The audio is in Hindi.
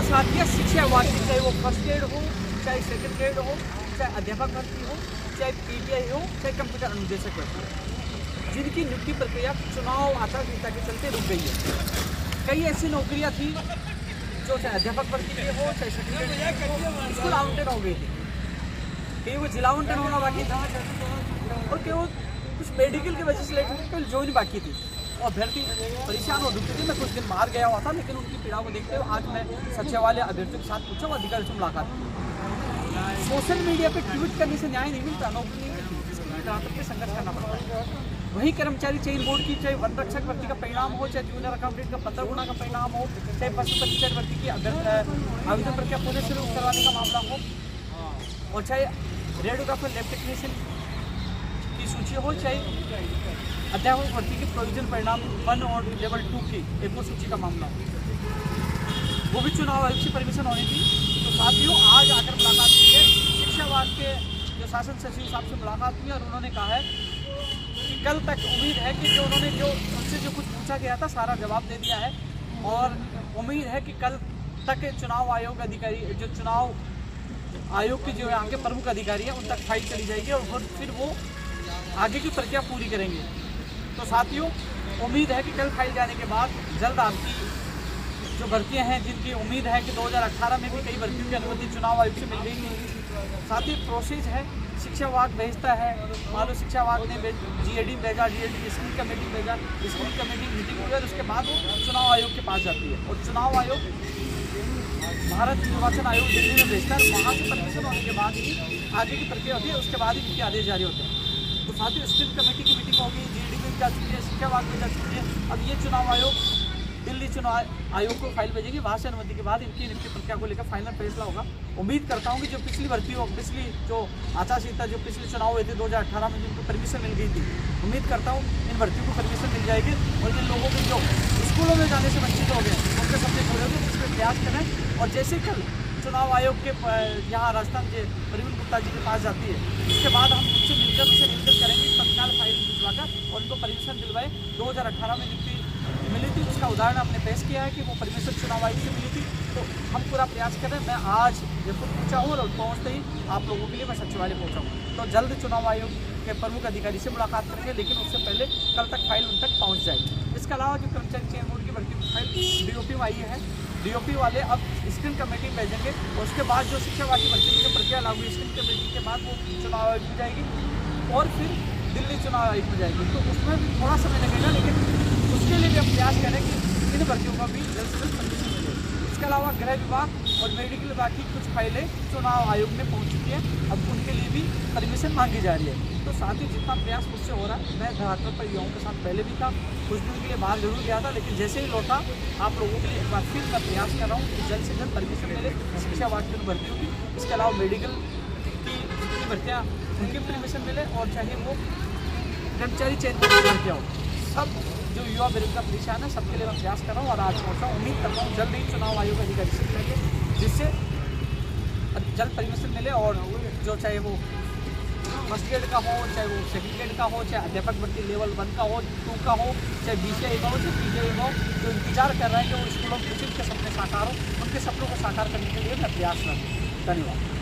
साथ साथ ये शिक्षा विभाग की, चाहे वो फर्स्ट ग्रेड हो, चाहे सेकंड ग्रेड हो, चाहे अध्यापक भर्ती हो, चाहे पीटीआई हो, चाहे कंप्यूटर अनुदेशक भर्ती हो, जिनकी नियुक्ति प्रक्रिया चुनाव आचार संहिता के चलते रुक गई है। कई ऐसी नौकरियां थी जो चाहे अध्यापक भर्ती के हो, चाहे सेकंड ग्रेड हो, स्कूल आवंटन हो गई थी, कहीं वो जिला आवंटन होना बाकी था, और कहीं वो कुछ मेडिकल की वजह से लेट हुई, कहीं ज्वाइन बाकी थी, और अभ्यर्थी परेशान हो दुखी थे। मैं कुछ दिन बाहर गया हुआ था, लेकिन उनकी पीड़ा को देखते हुए आज मैं सचिवालय अभ्यर्थियों के साथ पूछा और अधिकारी से मुलाकात की। सोशल मीडिया पे ट्वीट करने से न्याय नहीं मिलता, नौकरी नहीं मिलती, इसके लिए रात के संघर्ष करना पड़ता है। वही कर्मचारी चयन बोर्ड की, चाहे वन रक्षक भर्ती का परिणाम हो, चाहे जूनियर अकाउंटेंट का 15 गुना का परिणाम हो, चाहे पशु परीक्षक भर्ती की आवेदन प्रक्रिया पुनः शुरू करवाने का मामला हो, और चाहे रेडियोग्राफर लैब टेक्नीशियन की सूची हो, चाहे अध्यापक भर्ती के प्रोविजन परिणाम 1 और लेवल 2 की एक और सूची का मामला हो, वो भी चुनाव आयोग से परमिशन होनी थी। तो साथियों, आज आकर मुलाकात हुई है, शिक्षा विभाग के जो शासन सचिव साहब से मुलाकात हुई, और उन्होंने कहा है कि कल तक उम्मीद है कि जो उन्होंने उनसे जो कुछ पूछा गया था सारा जवाब दे दिया है, और उम्मीद है कि कल तक चुनाव आयोग अधिकारी, जो चुनाव आयोग के जो यहाँ के प्रमुख अधिकारी हैं, उन तक फाइल चली जाएगी और फिर वो आगे की प्रक्रिया पूरी करेंगे। तो साथियों, उम्मीद है कि कल फाइल जाने के बाद जल्द आपकी जो भर्तियां हैं, जिनकी उम्मीद है कि 2018 में भी कई भर्तियों की अनुमति चुनाव आयोग से मिल गई थी। साथ ही प्रोसेस है, शिक्षा विभाग भेजता है, मान लो शिक्षा विभाग ने जीएडी भेजा, जीएडी स्कूल कमेटी भेजा, स्कूल कमेटी मीटिंग हुई और उसके बाद वो चुनाव आयोग के पास जाती है, और चुनाव आयोग भारत निर्वाचन आयोग दिल्ली में भेजता है, वहाँ से परमिशन होने के बाद ही आगे की प्रक्रिया होती है, उसके बाद ही इनके आदेश जारी होते हैं। तो साथ ही स्कूल कमेटी की मीटिंग होगी, जीएडी में जा चुकी है, शिक्षा विभाग में जा चुकी है, अब ये चुनाव आयोग दिल्ली चुनाव आयोग को फाइल भेजेंगे, वहाँ से अनुमति के बाद इनकी नियुक्ति प्रक्रिया को लेकर फाइनल फैसला होगा। उम्मीद करता हूँ कि जो पिछली भर्ती हो, पिछली जो आचार संहिता, जो पिछले चुनाव हुए थे 2018 में जिनको परमिशन मिल गई थी, उम्मीद करता हूँ इन भर्तियों को परमिशन मिल जाएगी, और जिन लोगों के जो स्कूलों में जाने से वंचित हो गए उनके सपने पूरे होंगे, इसमें प्रयास करें। और जैसे कल चुनाव आयोग के यहाँ राजस्थान के प्रवीण गुप्ता जी के पास जाती है, उसके बाद हम उनसे निवेदन करेंगे तत्काल फाइल भिजवाकर और उनको परमिशन दिलवाए। 2018 में नियुक्ति मिली थी, उसका उदाहरण हमने पेश किया है कि वो परमिशन चुनाव आयोग से मिली थी। तो हम पूरा प्रयास कर रहे हैं। मैं आज जयपुर पहुँचा हूँ और पहुँचते ही आप लोगों के लिए मैं सचिवालय पहुँचा हूँ, तो जल्द चुनाव आयोग के प्रमुख अधिकारी से मुलाकात करेंगे, लेकिन उससे पहले कल तक फाइल उन तक पहुँच जाएगी। इसके अलावा जो कर्मचारी चयन बोर्ड की भर्ती की फाइल डीओपी में आई है, डीओपी वाले अब स्क्रीन कमेटी भेजेंगे, और उसके बाद जो शिक्षा विभाग की भर्ती की जो प्रक्रिया लागू स्क्रीन कमेटी के बाद वो चुनाव आयोग में जाएगी, और फिर दिल्ली चुनाव आयोग में जाएगी। तो उसमें भी थोड़ा समय लगेगा, लेकिन उसके लिए भी हम प्रयास करें कि इन भर्तियों का भी जल्द से जल्द परमिशन मिले। इसके अलावा गृह विभाग और मेडिकल विभाग की कुछ फाइलें चुनाव आयोग में पहुंच चुकी है, अब उनके लिए भी परमिशन मांगी जा रही है। तो साथ ही जितना प्रयास मुझसे हो रहा है, मैं धरातल पर युवाओं के साथ पहले भी था, कुछ दिन के लिए बाहर जरूर गया था, लेकिन जैसे ही लौटा आप लोगों के लिए एक बार फिर मैं प्रयास कर रहा हूँ कि जल्द से जल्द परमिशन मिले शिक्षा विभाग की भर्तियों की। इसके अलावा मेडिकल की जितनी भर्तियाँ उनकी परमिशन मिले, और चाहे वो कर्मचारी चयन की भर्तियाँ हो, सब जो युवा बेरोजगार परेशान है सबके लिए मैं प्रयास कर रहा हूँ, और आज पहुँचा हूँ। उम्मीद करता हूँ जल्द ही चुनाव आयोग अधिकारी से मिलेंगे, जिससे जल्द परमिशन मिले, और जो चाहे वो फर्स्ट ग्रेड का हो, चाहे वो सेकंड ग्रेड का हो, चाहे अध्यापक भर्ती लेवल 1 का हो, 2 का हो, चाहे बीसीआई का हो, चाहे पीजीआई का हो, जो इंतजार कर रहे हैं कि वो स्कूलों में के सपने साकार हो, उनके सपनों को साकार करने के लिए मैं प्रयास करूँ। धन्यवाद।